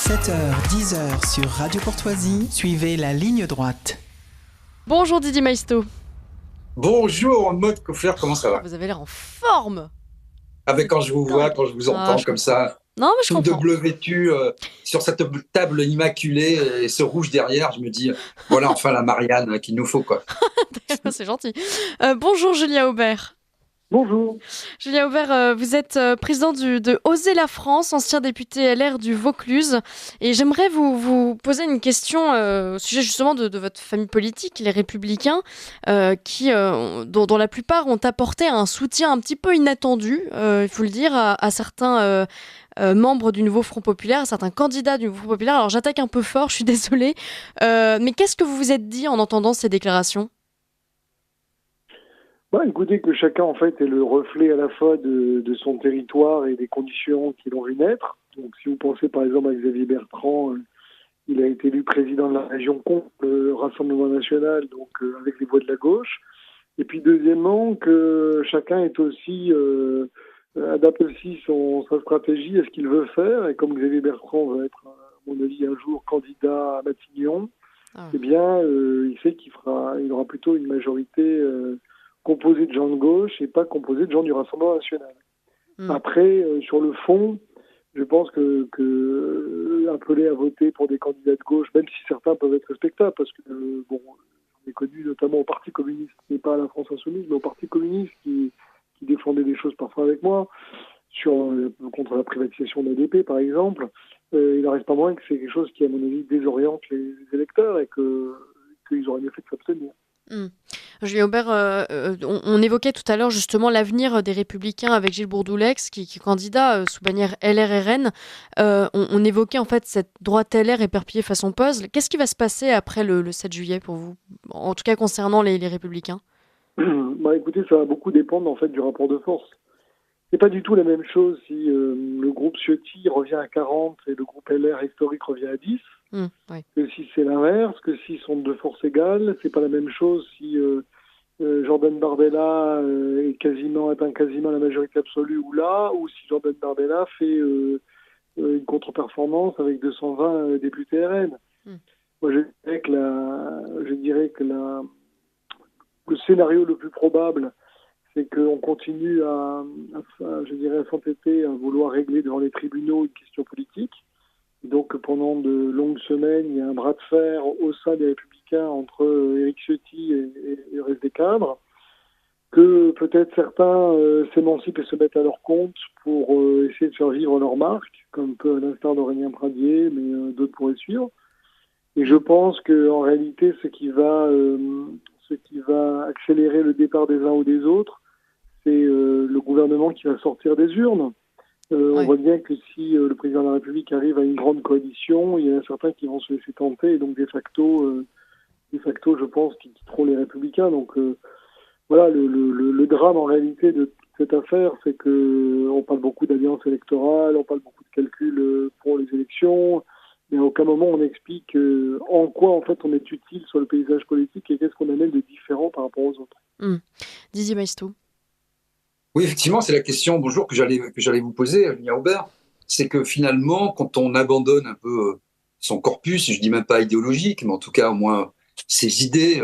7h-10h sur Radio Courtoisie, suivez la ligne droite. Bonjour Didier Maisto. Bonjour, Maud Kofler, comment ça va? Vous avez l'air en forme. Avec quand je vous vois, quand je vous entends je comme comprends. ça, Non, mais je tout de comprends. bleu vêtu, sur cette table immaculée et ce rouge derrière, je me dis, voilà enfin la Marianne qu'il nous faut, quoi. C'est gentil. Bonjour Julien Aubert. Bonjour. Julien Aubert, vous êtes président de Oser la France, ancien député LR du Vaucluse. Et j'aimerais vous poser une question au sujet justement de votre famille politique, les Républicains, dont la plupart ont apporté un soutien un petit peu inattendu, il faut le dire, à certains membres du nouveau Front Populaire, à certains candidats du nouveau Front Populaire. Alors j'attaque un peu fort, je suis désolée. Mais qu'est-ce que vous vous êtes dit en entendant ces déclarations ? Écoutez, que chacun en fait est le reflet à la fois de son territoire et des conditions qui l'ont vu naître. Donc si vous pensez par exemple à Xavier Bertrand, il a été élu président de la région contre le Rassemblement national, donc avec les voix de la gauche. Et puis deuxièmement, que chacun est aussi adapte aussi sa stratégie à ce qu'il veut faire. Et comme Xavier Bertrand va être, à mon avis, un jour candidat à Matignon, eh bien, il sait qu'il aura plutôt une majorité composé de gens de gauche et pas composé de gens du Rassemblement national. Après, sur le fond, je pense que appeler à voter pour des candidats de gauche, même si certains peuvent être respectables, parce que j'en ai connu notamment au Parti communiste, et pas à la France insoumise, mais au Parti communiste qui défendait des choses parfois avec moi, contre la privatisation de l'ADP par exemple. Il n'en reste pas moins que c'est quelque chose qui, à mon avis, désoriente les électeurs et qu'ils auraient mieux fait de s'abstenir. Julien Aubert, on évoquait tout à l'heure justement l'avenir des Républicains avec Gilles Bourdoulex, qui est candidat sous bannière LR-RN. On évoquait en fait cette droite LR éperpillée façon puzzle. Qu'est-ce qui va se passer après le 7 juillet pour vous, en tout cas concernant les Républicains ? Écoutez, ça va beaucoup dépendre en fait du rapport de force. C'est pas du tout la même chose si le groupe Ciotti revient à 40 et le groupe LR historique revient à 10. Que si c'est l'inverse, que s'ils sont de force égale. C'est pas la même chose si Jordan Bardella atteint quasiment la majorité absolue ou si Jordan Bardella fait une contre-performance avec 220 députés RN. Moi, je dirais que le scénario le plus probable, c'est qu'on continue à s'entêter à vouloir régler devant les tribunaux une question politique. Donc pendant de longues semaines, il y a un bras de fer au sein des Républicains entre Éric Ciotti et le reste des cadres, que peut-être certains s'émancipent et se mettent à leur compte pour essayer de faire vivre leur marque, comme peu à l'instar d'Aurélien Pradier, mais d'autres pourraient suivre. Et je pense qu'en réalité, ce qui va accélérer le départ des uns ou des autres, c'est le gouvernement qui va sortir des urnes. On voit bien que si le président de la République arrive à une grande coalition, il y en a certains qui vont se laisser tenter, et donc de facto, je pense qu'ils quitteront les Républicains. Donc voilà, le drame en réalité de cette affaire, c'est que on parle beaucoup d'alliance électorale, on parle beaucoup de calculs pour les élections, mais à aucun moment on explique en quoi en fait on est utile sur le paysage politique et qu'est-ce qu'on amène de différent par rapport aux autres. Didier Maisto. Oui, effectivement, c'est la question, bonjour, que j'allais vous poser, Julien Aubert. C'est que finalement, quand on abandonne un peu son corpus, je dis même pas idéologique, mais en tout cas au moins ses idées,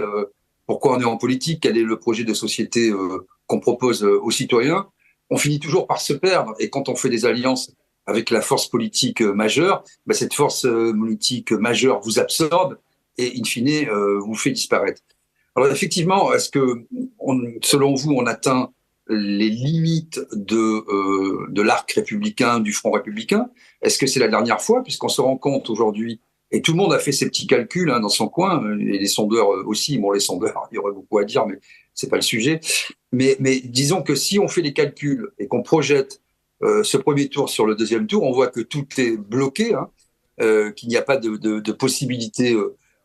pourquoi on est en politique, quel est le projet de société qu'on propose aux citoyens, on finit toujours par se perdre. Et quand on fait des alliances avec la force politique majeure, cette force politique majeure vous absorbe et in fine vous fait disparaître. Alors effectivement, est-ce que selon vous, on atteint les limites de l'arc républicain, du front républicain? Est-ce que c'est la dernière fois, puisqu'on se rend compte aujourd'hui, et tout le monde a fait ses petits calculs dans son coin, et les sondeurs aussi, les sondeurs, il y aurait beaucoup à dire, mais c'est pas le sujet. Mais disons que si on fait les calculs et qu'on projette ce premier tour sur le deuxième tour, on voit que tout est bloqué, qu'il n'y a pas de possibilité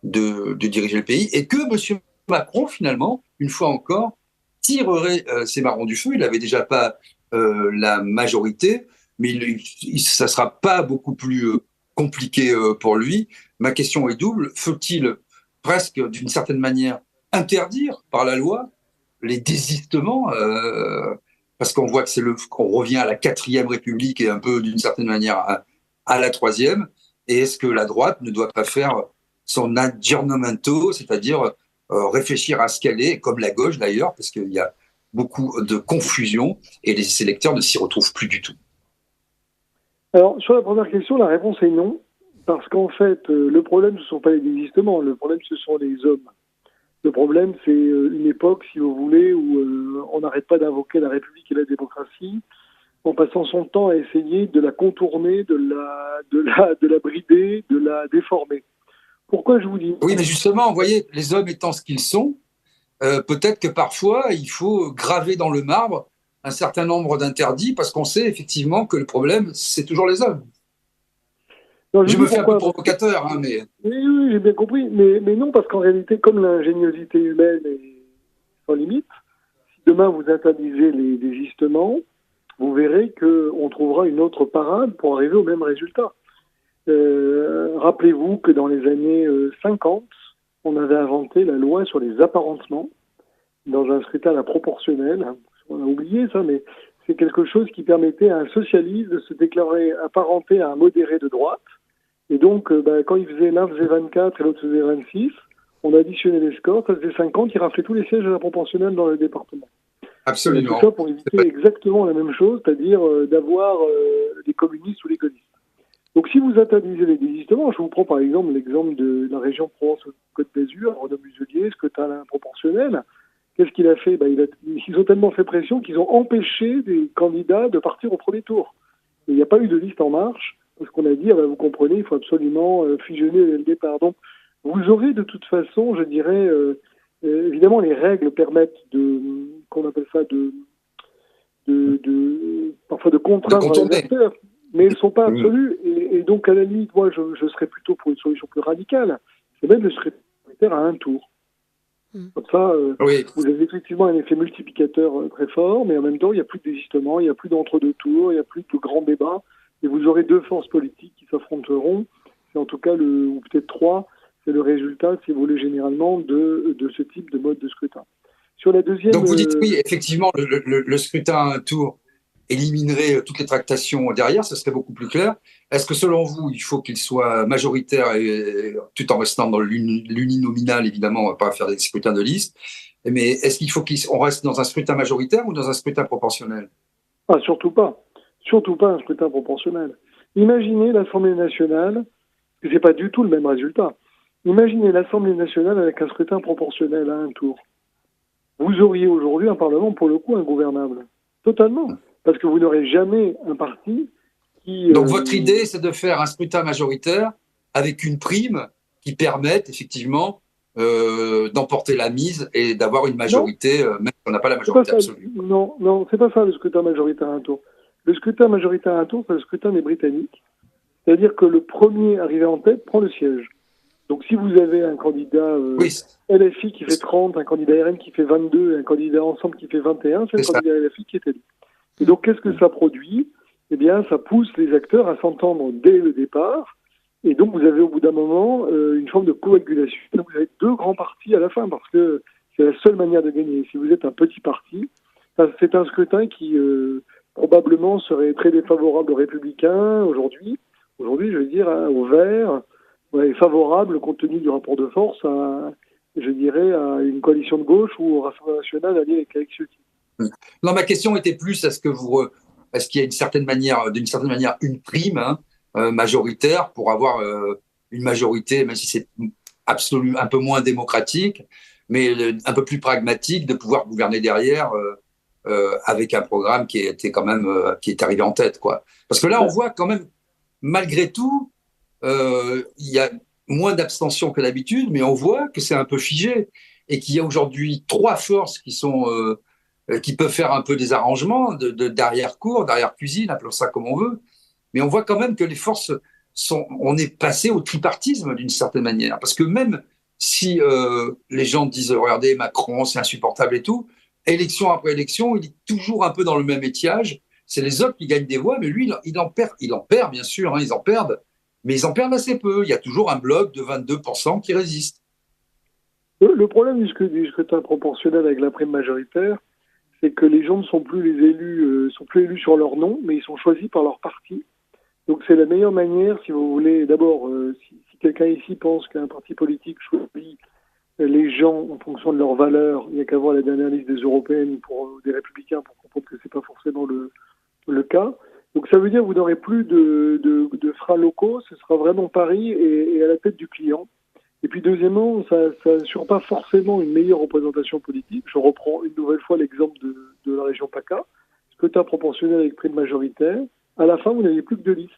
de diriger le pays, et que M. Macron, finalement, une fois encore, tirerait ses marrons du feu. Il n'avait déjà pas la majorité, mais ça ne sera pas beaucoup plus compliqué pour lui. Ma question est double. Faut-il presque, d'une certaine manière, interdire par la loi les désistements parce qu'on voit que qu'on revient à la 4e République et un peu, d'une certaine manière, à la 3e. Et est-ce que la droite ne doit pas faire son aggiornamento, c'est-à-dire réfléchir à ce qu'elle est, comme la gauche d'ailleurs, parce qu'il y a beaucoup de confusion et les électeurs ne s'y retrouvent plus du tout. Alors, sur la première question, la réponse est non, parce qu'en fait, le problème, ce ne sont pas les désistements, le problème, ce sont les hommes. Le problème, c'est une époque, si vous voulez, où on n'arrête pas d'invoquer la République et la démocratie, en passant son temps à essayer de la contourner, de la brider, de la déformer. Pourquoi je vous dis ? Oui, mais justement, vous voyez, les hommes étant ce qu'ils sont, peut-être que parfois, il faut graver dans le marbre un certain nombre d'interdits, parce qu'on sait effectivement que le problème, c'est toujours les hommes. Non, je me fais un peu provocateur, hein, mais... Oui, j'ai bien compris, mais non, parce qu'en réalité, comme l'ingéniosité humaine est sans limite, si demain vous interdisez les désistements, vous verrez qu'on trouvera une autre parade pour arriver au même résultat. Rappelez-vous que dans les années 50, on avait inventé la loi sur les apparentements dans un scrutin à la proportionnelle. On a oublié ça, mais c'est quelque chose qui permettait à un socialiste de se déclarer apparenté à un modéré de droite. Et donc, quand l'un faisait 24 et l'autre faisait 26, on additionnait les scores, ça faisait 50, il raflait tous les sièges à la proportionnelle dans le département. Absolument. Tout ça pour éviter exactement la même chose, c'est-à-dire d'avoir des communistes ou les gaullistes. Donc si vous interdisez les désistements, je vous prends par exemple l'exemple de la région Provence-Côte d'Azur, Renaud Muselier, scrutin proportionnel. Qu'est-ce qu'il a fait ? Ils ont tellement fait pression qu'ils ont empêché des candidats de partir au premier tour. Et il n'y a pas eu de liste en marche, parce qu'on a dit, vous comprenez, il faut absolument fusionner dès le départ. Donc vous aurez de toute façon, je dirais, évidemment les règles permettent parfois de contraindre les acteurs, mais elles ne sont pas absolues. Et donc à la limite, moi je serais plutôt pour une solution plus radicale, c'est même le scrutin à un tour. Comme ça, vous avez effectivement un effet multiplicateur très fort, mais en même temps, il n'y a plus de désistement, il n'y a plus d'entre-deux tours, il n'y a plus de grands débats, et vous aurez deux forces politiques qui s'affronteront. C'est en tout cas, ou peut-être trois, c'est le résultat, si vous voulez, généralement, de ce type de mode de scrutin. Sur la deuxième... Donc vous dites, oui, effectivement, le scrutin à un tour éliminerait toutes les tractations derrière, ce serait beaucoup plus clair. Est-ce que selon vous, il faut qu'il soit majoritaire et tout en restant dans l'uninominal, évidemment, on ne va pas faire des scrutins de liste, mais est-ce qu'il faut qu'on reste dans un scrutin majoritaire ou dans un scrutin proportionnel ? Ah, surtout pas. Surtout pas un scrutin proportionnel. Imaginez l'Assemblée nationale, ce n'est pas du tout le même résultat. Imaginez l'Assemblée nationale avec un scrutin proportionnel à un tour. Vous auriez aujourd'hui un Parlement, pour le coup, ingouvernable. Totalement. Parce que vous n'aurez jamais un parti qui... Donc votre idée, c'est de faire un scrutin majoritaire avec une prime qui permette effectivement d'emporter la mise et d'avoir une majorité, même si on n'a pas la majorité absolue. Non, c'est pas ça le scrutin majoritaire à un tour. Le scrutin majoritaire à un tour, c'est le scrutin des Britanniques. C'est-à-dire que le premier arrivé en tête prend le siège. Donc si vous avez un candidat LFI qui fait 30, un candidat RN qui fait 22 et un candidat Ensemble qui fait 21, c'est le candidat LFI qui est élu. Et donc, qu'est-ce que ça produit ? Eh bien, ça pousse les acteurs à s'entendre dès le départ. Et donc, vous avez au bout d'un moment une forme de coagulation. Donc, vous avez deux grands partis à la fin, parce que c'est la seule manière de gagner. Si vous êtes un petit parti, c'est un scrutin qui probablement serait très défavorable aux Républicains aujourd'hui. Aujourd'hui, je veux dire, aux Verts, est favorable, compte tenu du rapport de force, à une coalition de gauche ou au Rassemblement national allié avec Ciotti. Non, ma question était plus est-ce qu'il y a d'une certaine manière une prime majoritaire pour avoir une majorité, même si c'est absolument un peu moins démocratique, mais un peu plus pragmatique, de pouvoir gouverner derrière avec un programme qui est arrivé en tête, quoi. Parce que là, on voit quand même, malgré tout, il y a moins d'abstention que d'habitude, mais on voit que c'est un peu figé et qu'il y a aujourd'hui trois forces qui peuvent faire un peu des arrangements d'arrière-cour, d'arrière-cuisine, appelons ça comme on veut. Mais on voit quand même que les forces on est passé au tripartisme d'une certaine manière. Parce que même si les gens disent, regardez, Macron, c'est insupportable et tout, élection après élection, il est toujours un peu dans le même étiage. C'est les autres qui gagnent des voix, mais lui, il en perd, bien sûr, ils en perdent, mais ils en perdent assez peu. Il y a toujours un bloc de 22% qui résiste. Le problème du scrutin proportionnel avec la prime majoritaire, c'est que les gens ne sont plus élus sur leur nom, mais ils sont choisis par leur parti. Donc c'est la meilleure manière, si vous voulez. D'abord, si quelqu'un ici pense qu'un parti politique choisit les gens en fonction de leurs valeurs, il n'y a qu'à voir la dernière liste des européennes des républicains pour comprendre que c'est pas forcément le cas. Donc ça veut dire que vous n'aurez plus de freins locaux, ce sera vraiment Paris et à la tête du client. Et puis deuxièmement, ça n'assure pas forcément une meilleure représentation politique. Je reprends une nouvelle fois l'exemple de la région PACA. Scrutin proportionnel avec prime majoritaire. À la fin, vous n'aviez plus que 2 listes.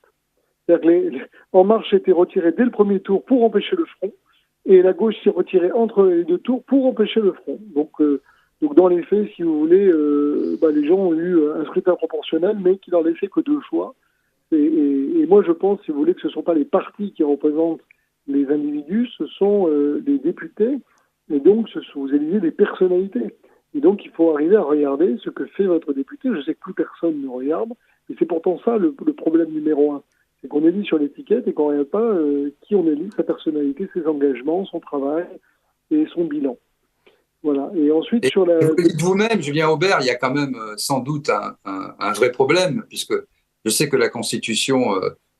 C'est-à-dire que En Marche était retiré dès le premier tour pour empêcher le front, et la gauche s'est retirée entre les 2 tours pour empêcher le front. Donc dans les faits, si vous voulez, les gens ont eu un scrutin proportionnel, mais qui leur laissait que 2 choix. Et moi, je pense, si vous voulez, que ce ne sont pas les partis qui représentent les individus, ce sont les députés, et donc vous élisez des personnalités. Et donc, il faut arriver à regarder ce que fait votre député. Je sais que plus personne ne regarde, et c'est pourtant ça le problème numéro 1. C'est qu'on élit sur l'étiquette et qu'on ne regarde pas qui on élit, sa personnalité, ses engagements, son travail et son bilan. Voilà. Et ensuite, sur la... Vous le dites vous-même, Julien Aubert, il y a quand même sans doute un vrai problème, puisque je sais que la Constitution,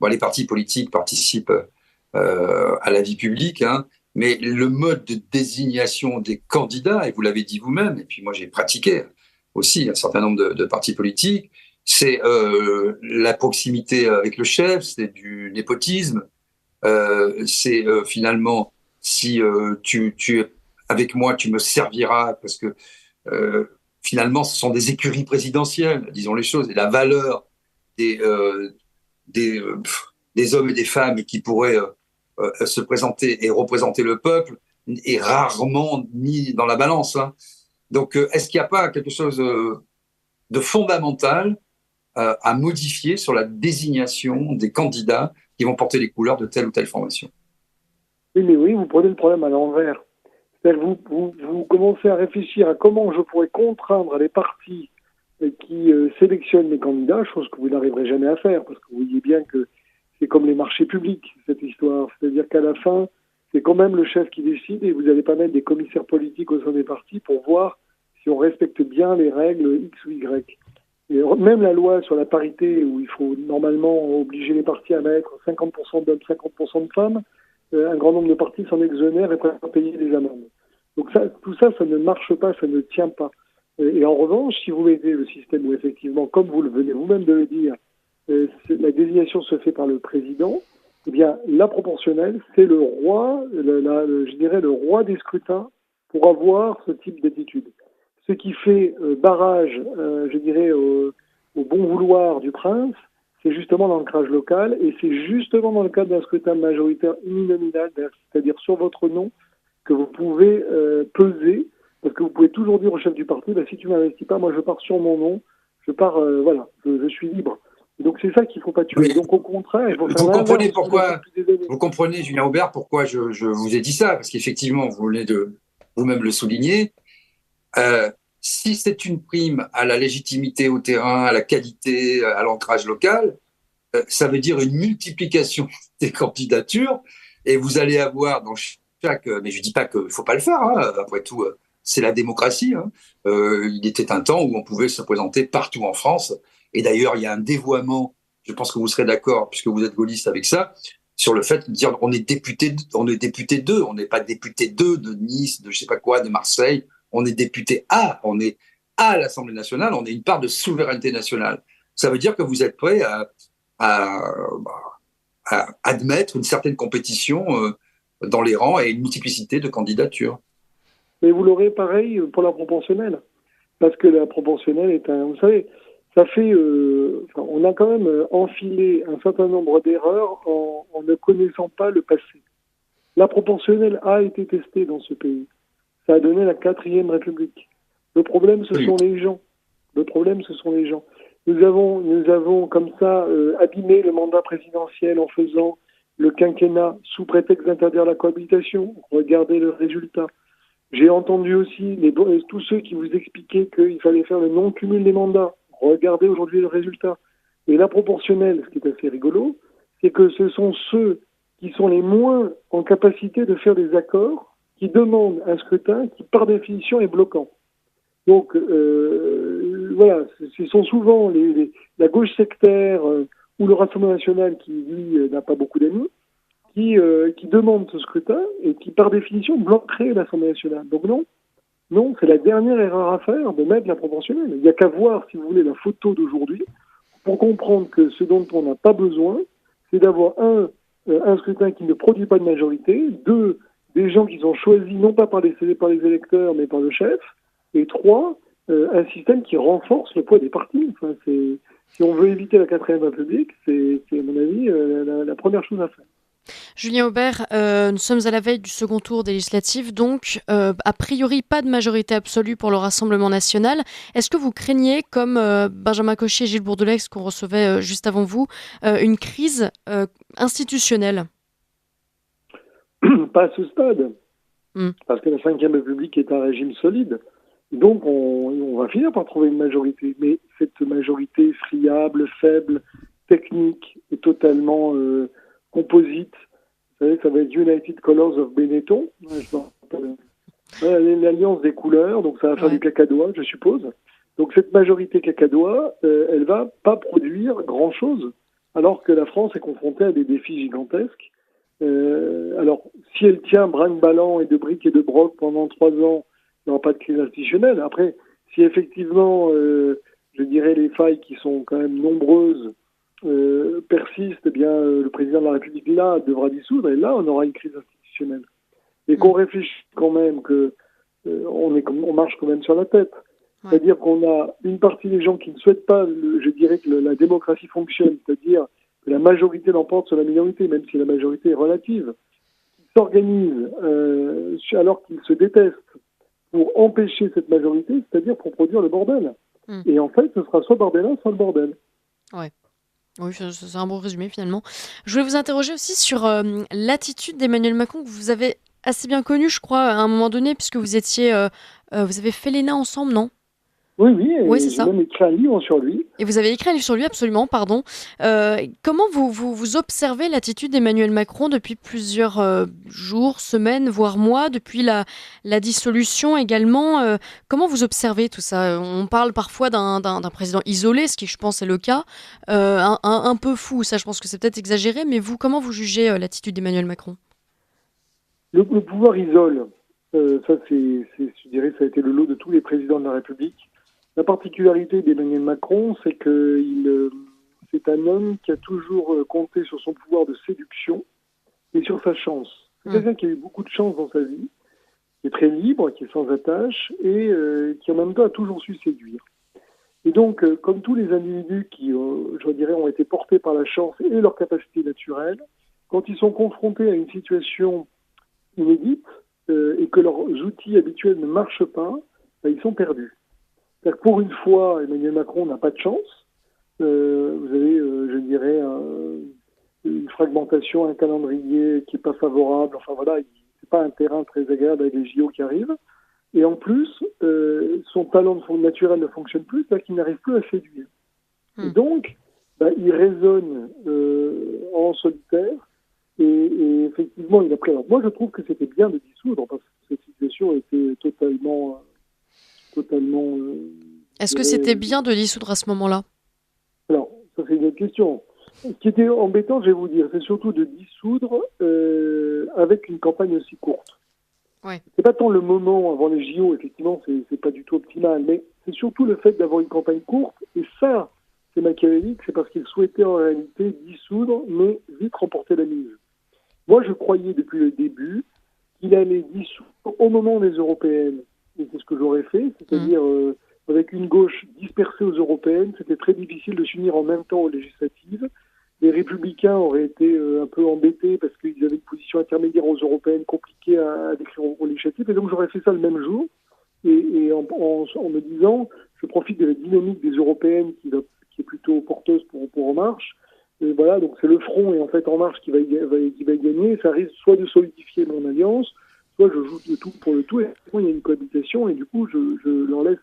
les partis politiques participent à la vie publique, mais le mode de désignation des candidats, et vous l'avez dit vous-même, et puis moi j'ai pratiqué aussi un certain nombre de partis politiques, c'est la proximité avec le chef, c'est du népotisme, c'est finalement si tu es avec moi, tu me serviras, parce que finalement ce sont des écuries présidentielles, disons les choses, et la valeur des hommes et des femmes qui pourraient se présenter et représenter le peuple est rarement mis dans la balance. Donc, est-ce qu'il n'y a pas quelque chose de fondamental à modifier sur la désignation des candidats qui vont porter les couleurs de telle ou telle formation? Oui, mais oui, vous prenez le problème à l'envers. C'est-à-dire que vous commencez à réfléchir à comment je pourrais contraindre les partis qui sélectionnent les candidats, chose que vous n'arriverez jamais à faire, parce que vous voyez bien que c'est comme les marchés publics, cette histoire. C'est-à-dire qu'à la fin, c'est quand même le chef qui décide et vous n'allez pas mettre des commissaires politiques au sein des partis pour voir si on respecte bien les règles X ou Y. Et même la loi sur la parité, où il faut normalement obliger les partis à mettre 50% d'hommes, 50% de femmes, un grand nombre de partis s'en exonèrent et préfèrent payer des amendes. Donc tout ça, ça ne marche pas, ça ne tient pas. Et en revanche, si vous mettez le système où effectivement, comme vous le venez vous-même de le dire, la désignation se fait par le président, eh bien, la proportionnelle, c'est le roi, je dirais le roi des scrutins pour avoir ce type d'attitude. Ce qui fait barrage, je dirais, au bon vouloir du prince, c'est justement l'ancrage local, et c'est justement dans le cadre d'un scrutin majoritaire uninominal, c'est-à-dire sur votre nom, que vous pouvez peser, parce que vous pouvez toujours dire au chef du parti, si tu m'investis pas, moi je pars sur mon nom, je suis libre. Et donc c'est ça qu'il ne faut pas tuer. Oui. Donc au contraire, il faut faire vous comprenez, Julien Aubert, pourquoi je vous ai dit ça, parce qu'effectivement, vous venez de vous-même le souligner. Si c'est une prime à la légitimité au terrain, à la qualité, à l'ancrage local, ça veut dire une multiplication des candidatures, et vous allez avoir dans chaque... Mais je ne dis pas qu'il ne faut pas le faire, après tout, c'est la démocratie. Il était un temps où on pouvait se présenter partout en France, et d'ailleurs, il y a un dévoiement, je pense que vous serez d'accord, puisque vous êtes gaulliste avec ça, sur le fait de dire on est député d'eux, on n'est pas député de Nice, de je sais pas quoi, de Marseille, on est député on est à l'Assemblée nationale, on est une part de souveraineté nationale. Ça veut dire que vous êtes prêt à admettre une certaine compétition dans les rangs et une multiplicité de candidatures. Mais vous l'aurez pareil pour la proportionnelle, parce que la proportionnelle est vous savez, ça fait, on a quand même enfilé un certain nombre d'erreurs en ne connaissant pas le passé. La proportionnelle a été testée dans ce pays. Ça a donné la 4e République. Le problème, ce sont les gens. Nous avons comme ça abîmé le mandat présidentiel en faisant le quinquennat sous prétexte d'interdire la cohabitation. Regardez le résultat. J'ai entendu aussi tous ceux qui vous expliquaient qu'il fallait faire le non-cumul des mandats. Regardez aujourd'hui le résultat. Et la proportionnelle, ce qui est assez rigolo, c'est que ce sont ceux qui sont les moins en capacité de faire des accords qui demandent un scrutin qui, par définition, est bloquant. Donc, ce sont souvent la gauche sectaire ou le Rassemblement national, qui lui n'a pas beaucoup d'amis, qui demande ce scrutin et qui, par définition, bloquerait l'Assemblée nationale. Donc non, c'est la dernière erreur à faire de mettre la proportionnelle. Il n'y a qu'à voir, si vous voulez, la photo d'aujourd'hui pour comprendre que ce dont on n'a pas besoin, c'est d'avoir un scrutin qui ne produit pas de majorité, deux, des gens qui sont choisis non pas par les électeurs mais par le chef, et trois, un système qui renforce le poids des partis. Enfin, si on veut éviter la 4ème République, c'est à mon avis la première chose à faire. Julien Aubert, nous sommes à la veille du second tour des législatives, donc a priori pas de majorité absolue pour le Rassemblement national. Est-ce que vous craignez, comme Benjamin Cauchy et Gilles Bourdelex qu'on recevait juste avant vous, une crise institutionnelle ? Pas à ce stade, parce que la 5e République est un régime solide. Donc on va finir par trouver une majorité. Mais cette majorité friable, faible, technique et totalement composite, vous savez, ça va être United Colors of Benetton, l'alliance des couleurs, donc ça va faire du cacadois, je suppose. Donc cette majorité cacadois, elle va pas produire grand-chose, alors que la France est confrontée à des défis gigantesques. Alors, si elle tient brinque-ballant et de briques et de broc pendant 3 ans, il n'y aura pas de crise institutionnelle. Après, si effectivement, je dirais, les failles qui sont quand même nombreuses persistent, eh bien, le président de la République, là, devra dissoudre, et là, on aura une crise institutionnelle. Et qu'on réfléchisse quand même que on marche quand même sur la tête. Ouais. C'est-à-dire qu'on a une partie des gens qui ne souhaitent pas, je dirais, que la démocratie fonctionne, c'est-à-dire que la majorité l'emporte sur la minorité, même si la majorité est relative, qui s'organisent alors qu'ils se détestent pour empêcher cette majorité, c'est-à-dire pour produire le bordel. Et en fait, ce sera soit Bardella, soit le bordel. Ouais. Oui, c'est un bon résumé finalement. Je voulais vous interroger aussi sur l'attitude d'Emmanuel Macron que vous avez assez bien connue, je crois, à un moment donné, puisque vous avez fait l'ENA ensemble, non ? Oui, c'est ça. J'ai même écrit un livre sur lui. Et vous avez écrit un livre sur lui, absolument, pardon. Comment vous observez l'attitude d'Emmanuel Macron depuis plusieurs jours, semaines, voire mois, depuis la dissolution également comment vous observez tout ça ? On parle parfois d'un président isolé, ce qui, je pense, est le cas, un peu fou, ça je pense que c'est peut-être exagéré, mais vous, comment vous jugez l'attitude d'Emmanuel Macron ? Le pouvoir isole. Ça, je dirais, ça a été le lot de tous les présidents de la République. La particularité d'Emmanuel Macron, c'est que c'est un homme qui a toujours compté sur son pouvoir de séduction et sur sa chance. C'est quelqu'un qui a eu beaucoup de chance dans sa vie, qui est très libre, qui est sans attache et qui en même temps a toujours su séduire. Et donc, comme tous les individus qui, je dirais, ont été portés par la chance et leur capacité naturelle, quand ils sont confrontés à une situation inédite et que leurs outils habituels ne marchent pas, ils sont perdus. C'est-à-dire que pour une fois, Emmanuel Macron n'a pas de chance. Vous avez, je dirais, une fragmentation, un calendrier qui n'est pas favorable. Enfin voilà, c'est pas un terrain très agréable avec les JO qui arrivent. Et en plus, son talent naturel ne fonctionne plus, c'est-à-dire qu'il n'arrive plus à séduire. Et donc, il raisonne en solitaire. Et effectivement, il a pris. Alors moi, je trouve que c'était bien de dissoudre parce que cette situation était totalement. Est-ce que c'était bien de dissoudre à ce moment-là ? Alors, ça c'est une autre question. Ce qui était embêtant, je vais vous dire, c'est surtout de dissoudre avec une campagne aussi courte. Ouais. C'est pas tant le moment avant les JO, effectivement, c'est pas du tout optimal, mais c'est surtout le fait d'avoir une campagne courte, et ça, c'est machiavélique, c'est parce qu'il souhaitait en réalité dissoudre, mais vite remporter la mise. Moi, je croyais depuis le début qu'il allait dissoudre au moment des européennes. Et c'est ce que j'aurais fait, c'est-à-dire avec une gauche dispersée aux européennes, c'était très difficile de s'unir en même temps aux législatives. Les républicains auraient été un peu embêtés parce qu'ils avaient une position intermédiaire aux européennes compliquée à décrire aux législatives. Et donc j'aurais fait ça le même jour, et en me disant, je profite de la dynamique des européennes qui est plutôt porteuse pour En Marche. Et voilà, donc c'est le front et en fait En Marche qui va gagner. Ça risque soit de solidifier mon alliance, soit je joue le tout pour le tout, et il y a une cohabitation, et du coup, je leur laisse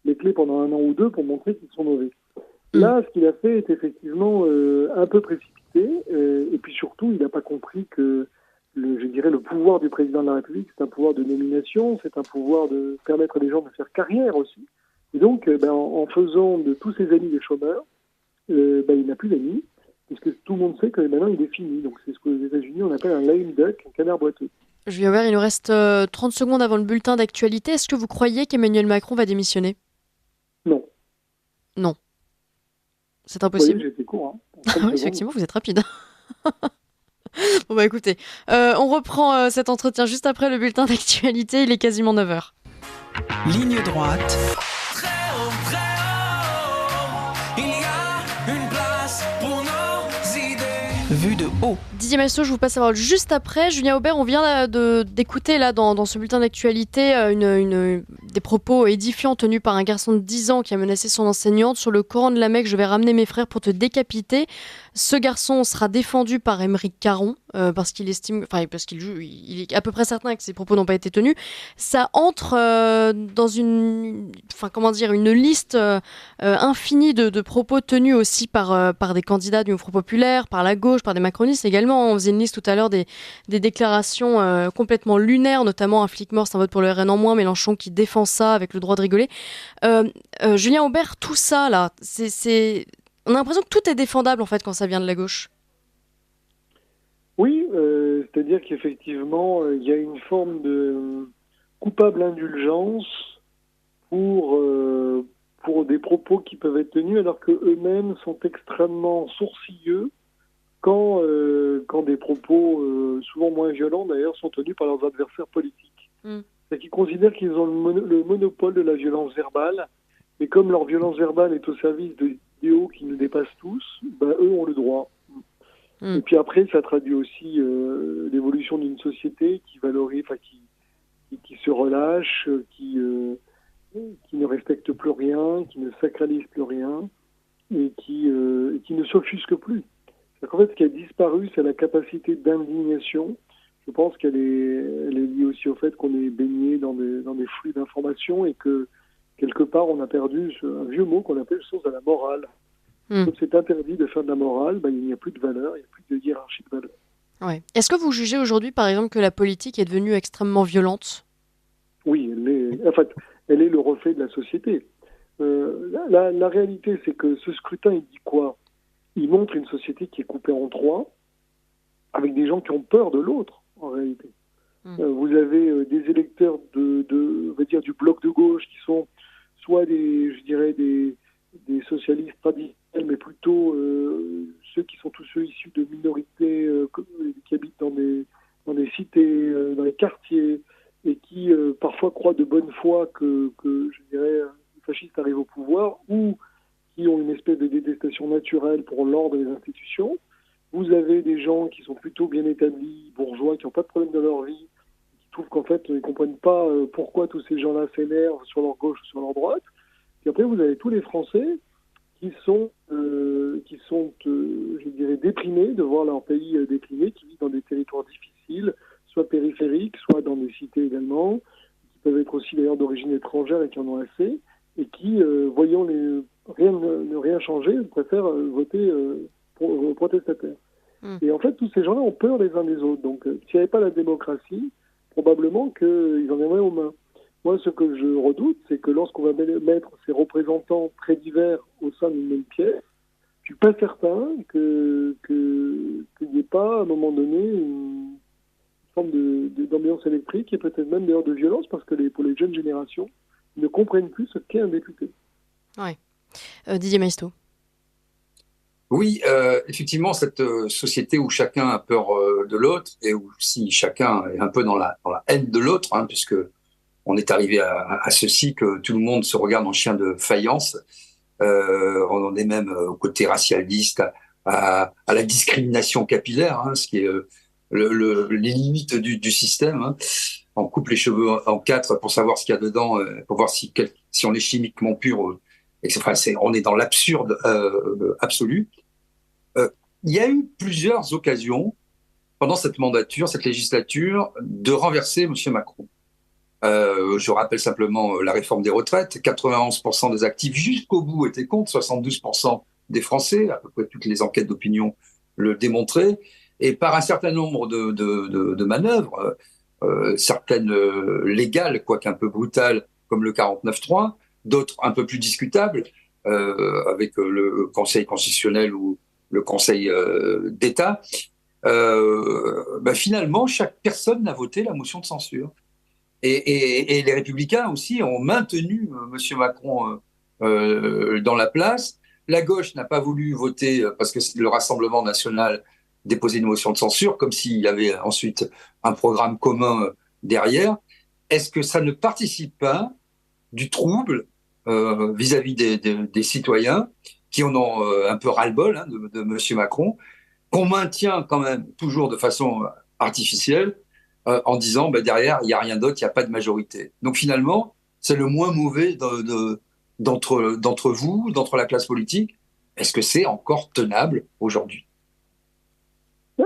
les clés pendant 1 an ou 2 pour montrer qu'ils sont mauvais. Là, ce qu'il a fait est effectivement un peu précipité, et puis surtout, il n'a pas compris que, je dirais, le pouvoir du président de la République, c'est un pouvoir de nomination, c'est un pouvoir de permettre à des gens de faire carrière aussi. Et donc, en faisant de tous ses amis des chômeurs, il n'a plus d'amis, parce que tout le monde sait que maintenant il est fini. Donc c'est ce qu'aux États-Unis on appelle un lame duck, un canard boiteux. Julien Aubert, il nous reste 30 secondes avant le bulletin d'actualité. Est-ce que vous croyez qu'Emmanuel Macron va démissionner ? Non. Non. C'est impossible. Oui, j'étais court. Oui, effectivement, vous êtes rapide. Bon bah écoutez, on reprend cet entretien juste après le bulletin d'actualité. Il est quasiment 9h. Ligne droite. Vue de haut. Didier Maistre, je vous passe la parole juste après. Julien Aubert, on vient d'écouter là dans ce bulletin d'actualité des propos édifiants tenus par un garçon de 10 ans qui a menacé son enseignante. Sur le Coran de la Mecque, je vais ramener mes frères pour te décapiter. Ce garçon sera défendu par Aymeric Caron parce qu'il estime, parce qu'il est à peu près certain que ses propos n'ont pas été tenus. Ça entre dans une liste infinie de propos tenus aussi par des candidats du Front populaire, par la gauche, par des macronistes également. On faisait une liste tout à l'heure des déclarations complètement lunaires, notamment un flic mort, c'est un vote pour le RN en moins, Mélenchon qui défend ça avec le droit de rigoler. Julien Aubert, tout ça là, on a l'impression que tout est défendable en fait quand ça vient de la gauche. Oui, c'est-à-dire qu'effectivement, il y a une forme de coupable indulgence pour des propos qui peuvent être tenus alors qu'eux-mêmes sont extrêmement sourcilleux quand des propos, souvent moins violents d'ailleurs, sont tenus par leurs adversaires politiques. C'est qu'ils considèrent qu'ils ont le monopole de la violence verbale, et comme leur violence verbale est au service d'idéaux qui nous dépassent tous, eux ont le droit. Et puis après, ça traduit aussi l'évolution d'une société qui valorise, qui se relâche, qui ne respecte plus rien, qui ne sacralise plus rien, et qui ne s'offusque plus. En fait, ce qui a disparu, c'est la capacité d'indignation. Je pense qu'elle est liée aussi au fait qu'on est baigné dans des flux d'informations et que, quelque part, on a perdu un vieux mot qu'on appelle le sens de la morale. Comme c'est interdit de faire de la morale, il n'y a plus de valeur, il n'y a plus de hiérarchie de valeur. Ouais. Est-ce que vous jugez aujourd'hui, par exemple, que la politique est devenue extrêmement violente ? Oui, elle est le reflet de la société. La réalité, c'est que ce scrutin, il dit quoi ? Il montre une société qui est coupée en trois, avec des gens qui ont peur de l'autre, en réalité. Vous avez des électeurs on va dire, du bloc de gauche qui sont soit des socialistes traditionnels, mais plutôt ceux qui sont tous ceux issus de minorités qui habitent dans des cités, dans les quartiers, et qui parfois croient de bonne foi que les fascistes arrivent au pouvoir, ou qui ont une espèce de détestation naturelle pour l'ordre et les institutions. Vous avez des gens qui sont plutôt bien établis, bourgeois, qui n'ont pas de problème dans leur vie, qui trouvent qu'en fait, ils ne comprennent pas pourquoi tous ces gens-là s'énervent sur leur gauche ou sur leur droite. Puis après, vous avez tous les Français qui sont déprimés de voir leur pays déprimé, qui vivent dans des territoires difficiles, soit périphériques, soit dans des cités également, qui peuvent être aussi d'ailleurs d'origine étrangère et qui en ont assez, et qui, voyant ne rien changer, préfèrent voter pour protestataires. Et en fait, tous ces gens-là ont peur les uns des autres. Donc, s'il n'y avait pas la démocratie, probablement qu'ils en viendraient aux mains. Moi, ce que je redoute, c'est que lorsqu'on va mettre ces représentants très divers au sein d'une même pièce, je ne suis pas certain qu'il n'y ait pas, à un moment donné, une forme d'ambiance électrique et peut-être même d'ailleurs de violence, parce que pour les jeunes générations, ils ne comprennent plus ce qu'est un député. Ouais. Didier Maistre. Oui, effectivement, cette société où chacun a peur de l'autre et où si chacun est un peu dans la haine de l'autre, puisque on est arrivé à ceci que tout le monde se regarde en chien de faïence. On en est même au côté racialiste, à la discrimination capillaire, ce qui est les limites du système. On coupe les cheveux en quatre pour savoir ce qu'il y a dedans, pour voir si on est chimiquement pur. On est dans l'absurde absolu. Il y a eu plusieurs occasions pendant cette mandature, cette législature, de renverser M. Macron. Je rappelle simplement la réforme des retraites. 91% des actifs jusqu'au bout étaient contre, 72% des Français, à peu près toutes les enquêtes d'opinion le démontraient. Et par un certain nombre de manœuvres, certaines légales, quoique un peu brutales, comme le 49.3, d'autres un peu plus discutables, avec le Conseil constitutionnel ou le Conseil d'État, finalement, chaque personne n'a voté la motion de censure. Et les Républicains aussi ont maintenu M. Macron dans la place. La gauche n'a pas voulu voter parce que le Rassemblement national déposait une motion de censure, comme s'il y avait ensuite un programme commun derrière. Est-ce que ça ne participe pas du trouble vis-à-vis des citoyens qui en ont un peu ras-le-bol de M. Macron, qu'on maintient quand même toujours de façon artificielle en disant derrière, il n'y a rien d'autre, il n'y a pas de majorité. Donc finalement, c'est le moins mauvais d'entre vous, d'entre la classe politique. Est-ce que c'est encore tenable aujourd'hui ?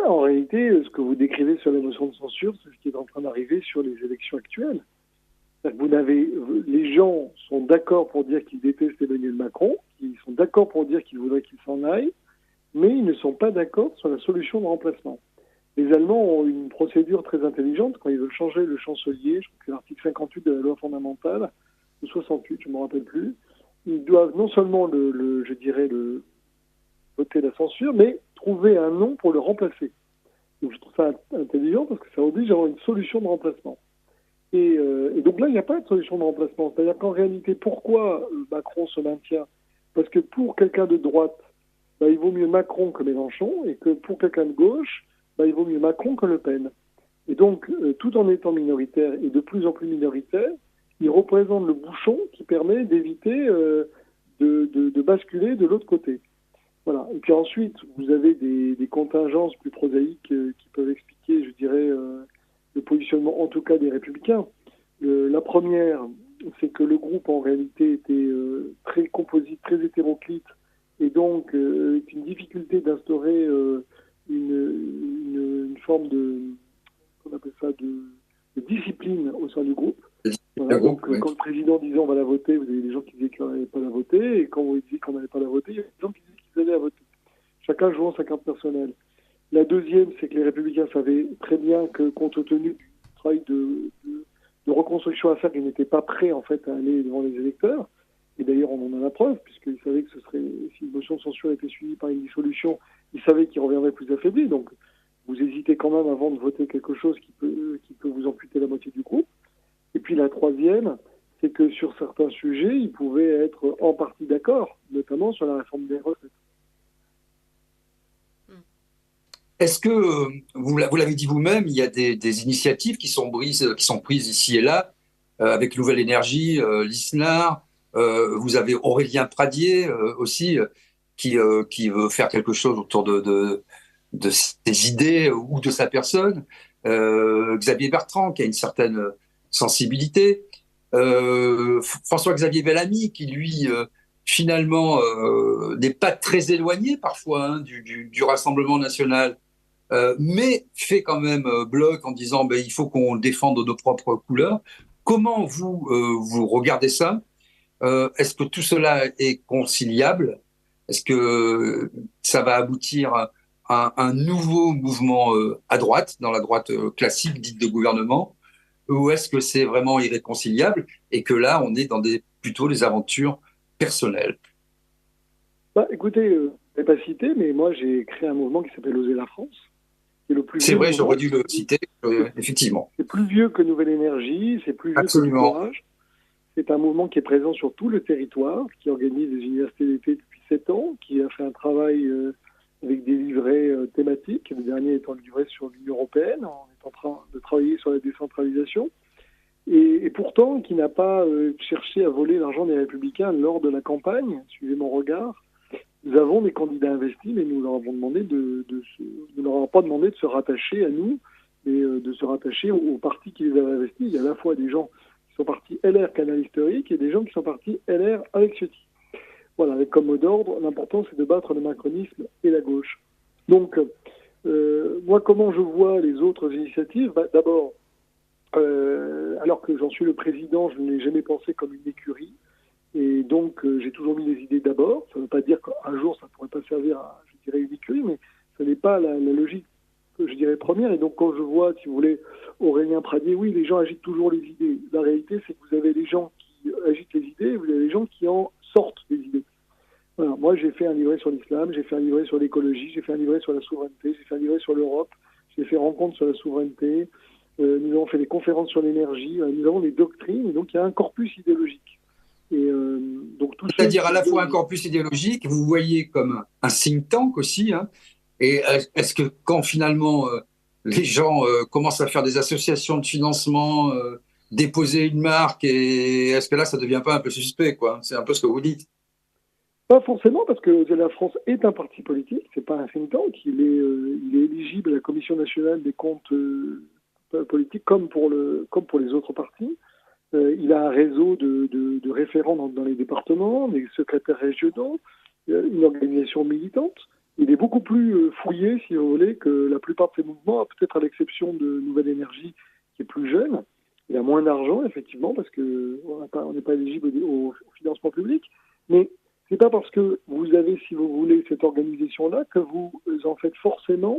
En réalité, ce que vous décrivez sur la motion de censure, c'est ce qui est en train d'arriver sur les élections actuelles. Les gens sont d'accord pour dire qu'ils détestent Emmanuel Macron, ils sont d'accord pour dire qu'ils voudraient qu'il s'en aille, mais ils ne sont pas d'accord sur la solution de remplacement. Les Allemands ont une procédure très intelligente quand ils veulent changer le chancelier, je crois que c'est l'article 58 de la loi fondamentale, ou 68, je ne me rappelle plus. Ils doivent non seulement voter la censure, mais trouver un nom pour le remplacer. Donc je trouve ça intelligent parce que ça oblige à avoir une solution de remplacement. Et donc là, il n'y a pas de solution de remplacement. C'est-à-dire qu'en réalité, pourquoi Macron se maintient ? Parce que pour quelqu'un de droite, il vaut mieux Macron que Mélenchon, et que pour quelqu'un de gauche, il vaut mieux Macron que Le Pen. Et donc, tout en étant minoritaire et de plus en plus minoritaire, il représente le bouchon qui permet d'éviter de basculer de l'autre côté. Voilà. Et puis ensuite, vous avez des contingences plus prosaïques qui peuvent expliquer, je dirais, le positionnement, en tout cas, des Républicains. La première, c'est que le groupe, en réalité, était très composite, très hétéroclite, et donc avec une difficulté d'instaurer une forme qu'on appelle ça, de discipline au sein du groupe. Voilà, donc, quand le président disait on va la voter, vous avez des gens qui disaient qu'on n'allait pas la voter, et quand on disait qu'on n'allait pas la voter, il y a des gens qui disaient qu'ils allaient la voter. Chacun jouant sa carte personnelle. La deuxième, c'est que les Républicains savaient très bien que, compte tenu du travail de reconstruction à faire, ils n'étaient pas prêts en fait à aller devant les électeurs. Et d'ailleurs, on en a la preuve, puisqu'ils savaient que si une motion de censure était suivie par une dissolution, ils savaient qu'ils reviendraient plus affaiblis. Donc, vous hésitez quand même avant de voter quelque chose qui peut vous amputer la moitié du groupe. Et puis la troisième, c'est que sur certains sujets, ils pouvaient être en partie d'accord, notamment sur la réforme des retraites. Est-ce que, vous l'avez dit vous-même, il y a des initiatives qui sont prises ici et là, avec Nouvelle Énergie, l'ISNAR, vous avez Aurélien Pradier aussi, qui veut faire quelque chose autour de ses idées ou de sa personne, Xavier Bertrand, qui a une certaine sensibilité, François-Xavier Bellamy, qui lui, finalement, n'est pas très éloigné parfois du Rassemblement national, mais fait quand même bloc en disant il faut qu'on défende nos propres couleurs. Comment vous regardez ça ? Est-ce que tout cela est conciliable ? Est-ce que ça va aboutir à un nouveau mouvement à droite, dans la droite classique dite de gouvernement, ou est-ce que c'est vraiment irréconciliable et que là, on est dans plutôt des aventures personnelles ? Écoutez, je ne l'ai pas cité, mais moi, j'ai créé un mouvement qui s'appelle Oser la France. C'est vrai, j'aurais dû le citer, effectivement. C'est plus vieux que Nouvelle Énergie, c'est plus vieux Absolument. que Courage. C'est un mouvement qui est présent sur tout le territoire, qui organise des universités d'été depuis 7 ans, qui a fait un travail avec des livrets thématiques, le dernier étant le livret sur l'Union européenne. On est en train de travailler sur la décentralisation. Et pourtant, qui n'a pas cherché à voler l'argent des Républicains lors de la campagne, suivez mon regard. Nous avons des candidats investis, mais nous leur avons demandé nous leur avons pas demandé de se rattacher à nous, mais de se rattacher au parti qui les avait investis. Il y a à la fois des gens qui sont partis LR Canal Historique et des gens qui sont partis LR avec Ciotti. Voilà, avec comme mot d'ordre, l'important c'est de battre le macronisme et la gauche. Donc, moi, comment je vois les autres initiatives ? D'abord, alors que j'en suis le président, je ne l'ai jamais pensé comme une écurie. Et donc, j'ai toujours mis les idées d'abord. Ça ne veut pas dire qu'un jour, ça ne pourrait pas servir à, je dirais, une écurie, mais ce n'est pas la logique, je dirais, première. Et donc, quand je vois, si vous voulez, Aurélien Pradier, oui, les gens agitent toujours les idées. La réalité, c'est que vous avez des gens qui agitent les idées et vous avez des gens qui en sortent des idées. Voilà. Moi, j'ai fait un livret sur l'islam, j'ai fait un livret sur l'écologie, j'ai fait un livret sur la souveraineté, j'ai fait un livret sur l'Europe, j'ai fait rencontre sur la souveraineté, nous avons fait des conférences sur l'énergie, nous avons des doctrines, et donc il y a un corpus idéologique. Et donc tout C'est-à-dire à la fois un corpus idéologique, vous voyez comme un think tank aussi, hein, et est-ce que quand finalement les gens commencent à faire des associations de financement, déposer une marque, et est-ce que là ça devient pas un peu suspect, quoi? C'est un peu ce que vous dites. Pas forcément, parce que la France est un parti politique, c'est pas un think tank, il est éligible à la Commission nationale des comptes politiques comme pour les autres partis. Il a un réseau de référents dans les départements, des secrétaires régionaux, une organisation militante. Il est beaucoup plus fouillé, si vous voulez, que la plupart de ces mouvements, peut-être à l'exception de Nouvelle Énergie, qui est plus jeune. Il a moins d'argent, effectivement, parce qu'on n'est pas éligible au financement public. Mais c'est pas parce que vous avez, si vous voulez, cette organisation-là que vous en faites forcément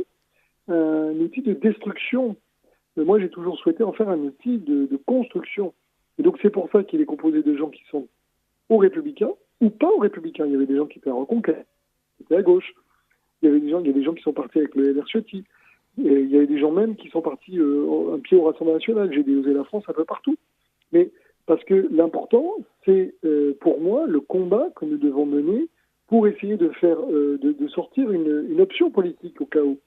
un outil de destruction. Moi, j'ai toujours souhaité en faire un outil de construction. Et donc, c'est pour ça qu'il est composé de gens qui sont aux Républicains ou pas aux Républicains. Il y avait des gens qui étaient à Reconquête, qui étaient à gauche. Il y a des gens qui sont partis avec le LR Ciotti. Et il y avait des gens même qui sont partis un pied au Rassemblement national. J'ai osé la France un peu partout. Mais parce que l'important, c'est pour moi le combat que nous devons mener pour essayer de faire, de sortir une option politique au cas où.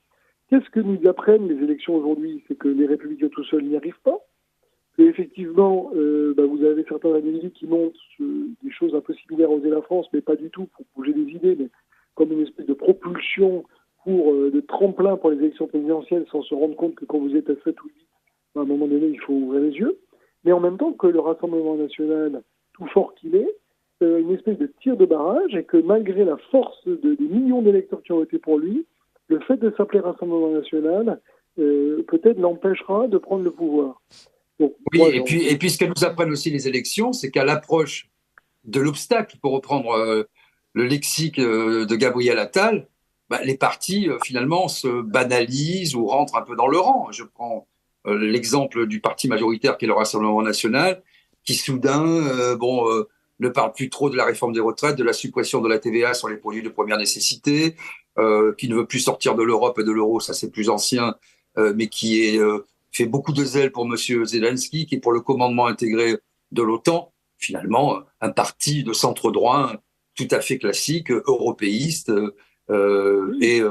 Qu'est-ce que nous apprennent les élections aujourd'hui? C'est que les Républicains tout seuls n'y arrivent pas. Et effectivement, vous avez certains individus qui montrent des choses un peu similaires aux la France, mais pas du tout pour bouger des idées, mais comme une espèce de propulsion de tremplin pour les élections présidentielles, sans se rendre compte que quand vous êtes à 7 ou 8, à un moment donné, il faut ouvrir les yeux. Mais en même temps que le Rassemblement national, tout fort qu'il est, une espèce de tir de barrage, et que malgré la force des millions d'électeurs qui ont voté pour lui, le fait de s'appeler Rassemblement national, peut-être l'empêchera de prendre le pouvoir. Donc, oui, et puis ce que nous apprennent aussi les élections, c'est qu'à l'approche de l'obstacle, pour reprendre le lexique de Gabriel Attal, les partis finalement se banalisent ou rentrent un peu dans le rang. Je prends l'exemple du parti majoritaire qui est le Rassemblement national, qui soudain ne parle plus trop de la réforme des retraites, de la suppression de la TVA sur les produits de première nécessité, qui ne veut plus sortir de l'Europe et de l'euro, ça c'est plus ancien, mais qui est fait beaucoup de zèle pour M. Zelensky, qui est pour le commandement intégré de l'OTAN, finalement un parti de centre-droit tout à fait classique, européiste, et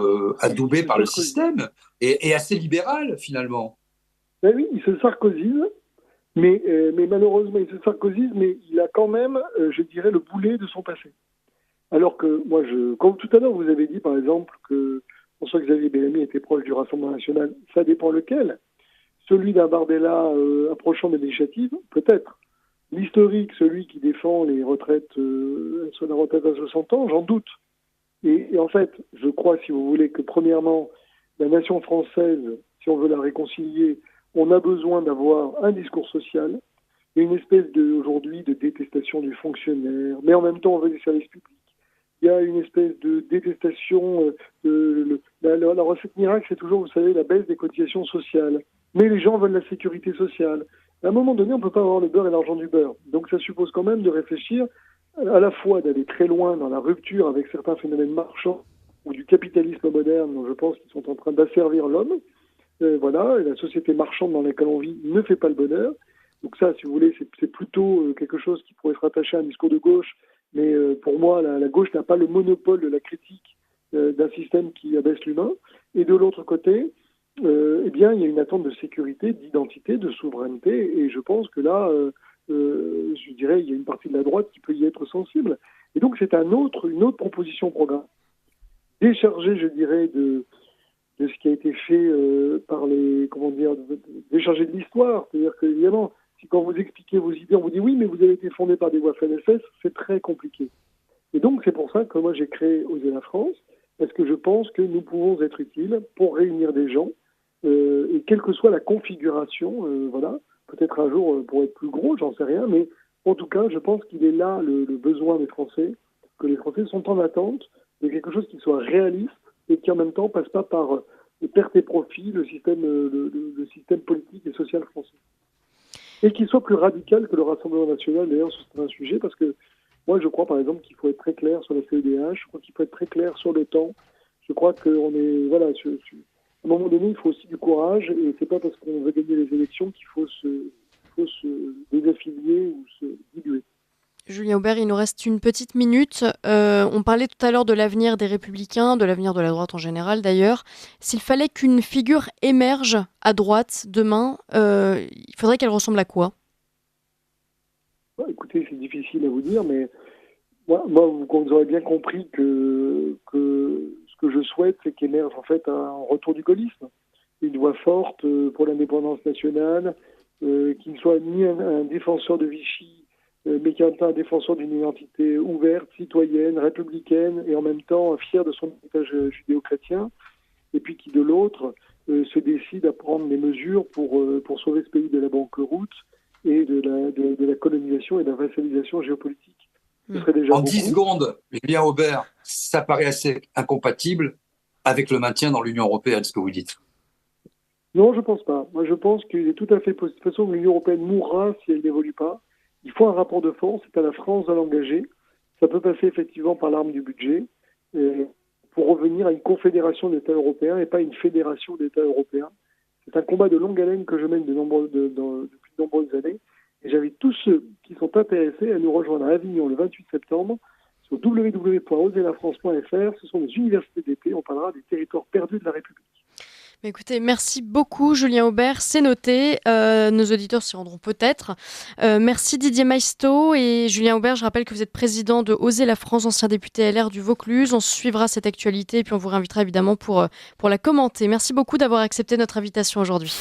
adoubé par le système, et assez libéral finalement. Ben oui, il se sarkozyse, mais malheureusement, il se sarkozyse, mais il a quand même, je dirais, le boulet de son passé. Alors que moi, comme tout à l'heure, vous avez dit, par exemple, que François-Xavier Bellamy était proche du Rassemblement national. Ça dépend lequel. Celui d'un Bardella approchant des législatives, peut-être. L'historique, celui qui défend les retraites, sur la retraite à 60 ans, j'en doute. Et en fait, je crois, si vous voulez, que premièrement, la nation française, si on veut la réconcilier, on a besoin d'avoir un discours social et une espèce aujourd'hui de détestation du fonctionnaire, mais en même temps, on veut des services publics. Il y a une espèce de détestation. La recette miracle, c'est toujours, vous savez, la baisse des cotisations sociales. Mais les gens veulent la sécurité sociale. À un moment donné, on ne peut pas avoir le beurre et l'argent du beurre. Donc ça suppose quand même de réfléchir à la fois d'aller très loin dans la rupture avec certains phénomènes marchands ou du capitalisme moderne, dont je pense qu'ils sont en train d'asservir l'homme. Voilà, et la société marchande dans laquelle on vit ne fait pas le bonheur. Donc ça, si vous voulez, c'est plutôt quelque chose qui pourrait se rattacher à un discours de gauche. Mais pour moi, la gauche n'a pas le monopole de la critique d'un système qui abaisse l'humain. Et de l'autre côté, il y a une attente de sécurité, d'identité, de souveraineté. Et je pense que là, je dirais, il y a une partie de la droite qui peut y être sensible. Et donc, c'est une autre proposition programme. Déchargé, je dirais, de ce qui a été fait par déchargé de l'histoire. C'est-à-dire qu'évidemment, si quand vous expliquez vos idées, on vous dit oui, mais vous avez été fondé par des voies FNSS, c'est très compliqué. Et donc, c'est pour ça que moi, j'ai créé Oser la France, parce que je pense que nous pouvons être utiles pour réunir des gens, et quelle que soit la configuration, voilà, peut-être un jour pour être plus gros, j'en sais rien, mais en tout cas, je pense qu'il est là le besoin des Français, que les Français sont en attente de quelque chose qui soit réaliste et qui en même temps passe pas par perte et profit, le système politique et social français. Et qui soit plus radical que le Rassemblement national, d'ailleurs, sur certains sujets, parce que Moi, je crois par exemple qu'il faut être très clair sur la CEDH, je crois qu'il faut être très clair sur l'OTAN. Je crois qu'on est... Voilà, à un moment donné, il faut aussi du courage, et c'est pas parce qu'on veut gagner les élections qu'il faut se désaffilier ou se diluer. Julien Aubert, il nous reste une petite minute. On parlait tout à l'heure de l'avenir des Républicains, de l'avenir de la droite en général d'ailleurs. S'il fallait qu'une figure émerge à droite demain, il faudrait qu'elle ressemble à quoi ? Écoutez, c'est difficile à vous dire, mais moi vous aurez bien compris que ce que je souhaite, c'est qu'émerge en fait un retour du gaullisme. Une voix forte pour l'indépendance nationale, qui ne soit ni un défenseur de Vichy, mais qui est en même temps un défenseur d'une identité ouverte, citoyenne, républicaine, et en même temps fier de son héritage judéo-chrétien, et puis qui, de l'autre, se décide à prendre des mesures pour sauver ce pays de la banqueroute et de la colonisation et de la vassalisation géopolitique. Ce serait déjà en 10 secondes, Julien Aubert, ça paraît assez incompatible avec le maintien dans l'Union européenne, ce que vous dites. Non, je pense pas. Moi, je pense qu'il est tout à fait possible. De toute façon, l'Union européenne mourra si elle n'évolue pas. Il faut un rapport de force, c'est à la France de l'engager. Ça peut passer effectivement par l'arme du budget pour revenir à une confédération d'États européens et pas une fédération d'États européens. C'est un combat de longue haleine que je mène depuis de nombreuses années. Et j'invite tous ceux qui sont intéressés à nous rejoindre à Avignon le 28 septembre sur www.oserlafrance.fr. Ce sont des universités d'été. On parlera des territoires perdus de la République. Écoutez, merci beaucoup Julien Aubert, c'est noté, nos auditeurs s'y rendront peut-être. Merci Didier Maisto et Julien Aubert, je rappelle que vous êtes président de Oser la France, ancien député LR du Vaucluse. On suivra cette actualité et puis on vous réinvitera évidemment pour la commenter. Merci beaucoup d'avoir accepté notre invitation aujourd'hui.